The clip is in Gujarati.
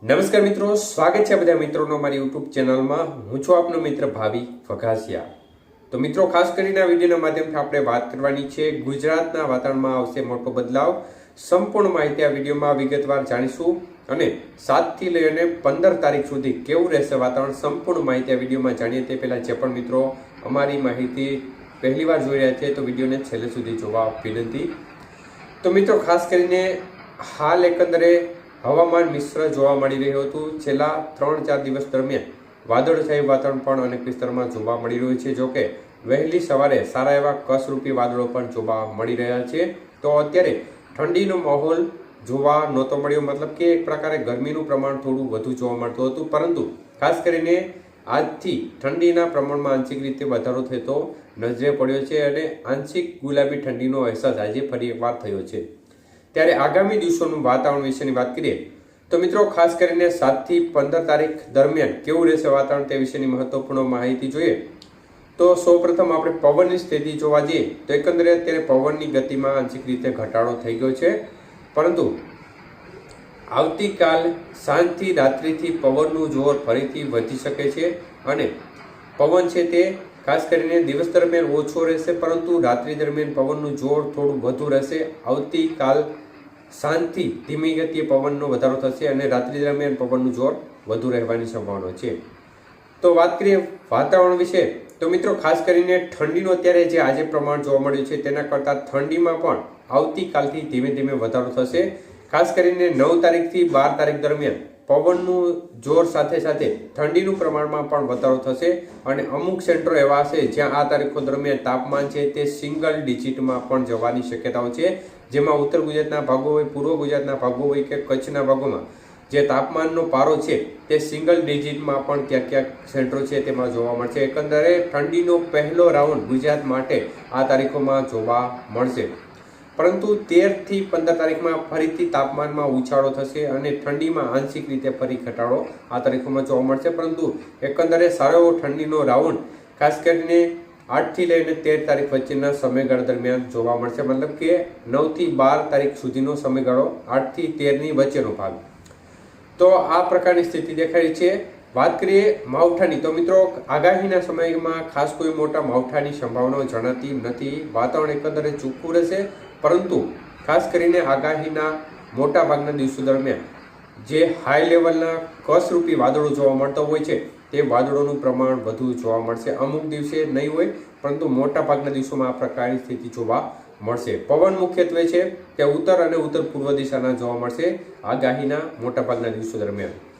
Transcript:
નમસ્કાર મિત્રો, સ્વાગત છે બધા મિત્રોનો મારી યુટ્યુબ ચેનલમાં. હું છું આપનો મિત્ર ભાવિ વઘાસિયા. તો મિત્રો, ખાસ કરીને આ વિડીયોના માધ્યમથી આપણે વાત કરવાની છે ગુજરાતના વાતાવરણમાં આવશે મોટો બદલાવ. સંપૂર્ણ માહિતી આ વિડીયોમાં વિગતવાર જાણીશું અને 7 થી લઈને 15 તારીખ સુધી કેવું રહેશે વાતાવરણ, સંપૂર્ણ માહિતી આ વિડીયોમાં જાણીએ તે પહેલા જે પણ મિત્રો અમારી માહિતી પહેલીવાર જોઈ રહ્યા છે તો વિડીયોને છેલ્લે સુધી જોવા વિનંતી. તો મિત્રો, ખાસ કરીને હાલ એકંદરે હવામાન મિશ્ર જોવા મળી રહ્યું હતું. છેલ્લા 3-4 દિવસ દરમિયાન વાદળછાયું વાતાવરણ પણ અનેક વિસ્તારમાં જોવા મળી રહ્યું છે. જોકે વહેલી સવારે સારા એવા કસરૂપી વાદળો પણ જોવા મળી રહ્યા છે. તો અત્યારે ઠંડીનો માહોલ જોવા નહોતો મળ્યો, મતલબ કે એક પ્રકારે ગરમીનું પ્રમાણ થોડું વધુ જોવા મળતું હતું. પરંતુ ખાસ કરીને આજથી ઠંડીના પ્રમાણમાં આંશિક રીતે વધારો થતો નજરે પડ્યો છે અને આંશિક ગુલાબી ઠંડીનો અહેસાસ આજે ફરી એકવાર થયો છે. ત્યારે આગામી દિવસોનું વાતાવરણ વિશેની વાત કરીએ તો મિત્રો, ખાસ કરીને 7 થી 15 તારીખ દરમિયાન કેવું રહેશે વાતાવરણ તે વિશેની મહત્વપૂર્ણ માહિતી જોઈએ તો સૌપ્રથમ આપણે પવનની સ્થિતિ જોવા જઈએ તો એકંદરે અત્યારે પવનની ગતિમાં આંશિક રીતે ઘટાડો થઈ ગયો છે. પરંતુ આવતીકાલ સાંજથી રાત્રિથી પવનનું જોર ફરીથી વધી શકે છે અને પવન છે તે ખાસ કરીને દિવસ દરમિયાન ઓછો રહેશે, પરંતુ રાત્રિ દરમિયાન પવનનું જોર થોડું વધુ રહેશે. આવતીકાલ સાંજથી ધીમી ગતિએ પવનનો વધારો થશે અને રાત્રિ દરમિયાન પવનનું જોર વધુ રહેવાની સંભાવના છે. તો વાત કરીએ વાતાવરણ વિશે તો મિત્રો, ખાસ કરીને ઠંડીનો અત્યારે જે આજે પ્રમાણ જોવા મળ્યું છે તેના કરતાં ઠંડીમાં પણ આવતીકાલથી ધીમે ધીમે વધારો થશે. ખાસ કરીને 9 તારીખથી 12 તારીખ દરમિયાન પવનનું જોર સાથે સાથે ઠંડીનું પ્રમાણમાં પણ વધારો થશે અને અમુક સેન્ટરો એવા હશે જ્યાં આ તારીખો દરમિયાન તાપમાન છે તે સિંગલ ડિજિટમાં પણ જવાની શક્યતાઓ છે. જેમાં ઉત્તર ગુજરાતના ભાગો હોય, પૂર્વ ગુજરાતના ભાગો હોય કે કચ્છના ભાગોમાં જે તાપમાનનો પારો છે તે સિંગલ ડિજિટમાં પણ ક્યાંક ક્યાંક સેન્ટરો છે તેમાં જોવા મળશે. એકંદરે ઠંડીનો પહેલો રાઉન્ડ ગુજરાત માટે આ તારીખોમાં જોવા મળશે. પરંતુ 13 થી 15 તારીખમાં ફરીથી તાપમાનમાં ઉછાળો થશે અને ઠંડીમાં આંશિક રીતે ફરી ઘટાડો આ તારીખોમાં જોવા મળશે. પરંતુ એકંદરે સારો એવો ઠંડીનો રાઉન્ડ ખાસ કરીને 8 થી લઈને 13 તારીખ વચ્ચેના સમયગાળા દરમિયાન જોવા મળશે. મતલબ કે 9 થી 12 તારીખ સુધીનો સમયગાળો, 8 થી 13ની વચ્ચેનો ભાગ. તો આ પ્રકારની સ્થિતિ દેખાય છે. વાત કરીએ માવઠાની તો મિત્રો, આગાહીના સમયમાં ખાસ કોઈ મોટા માવઠાની સંભાવનાઓ જણાતી નથી. વાતાવરણ એકંદરે ચોખ્ખું રહેશે, પરંતુ ખાસ કરીને આગાહીના મોટા ભાગના દિવસો દરમિયાન જે હાઈ લેવલના કસરૂપી વાદળો જોવા મળતા હોય છે તે વાદળોનું પ્રમાણ વધુ જોવા મળશે. અમુક દિવસે નહીં હોય, પરંતુ મોટા ભાગના દિવસોમાં આ પ્રકારની સ્થિતિ જોવા મળશે. પવન મુખ્યત્વે છે તે ઉત્તર અને ઉત્તર પૂર્વ દિશાના જોવા મળશે આગાહીના મોટા ભાગના દિવસો દરમિયાન.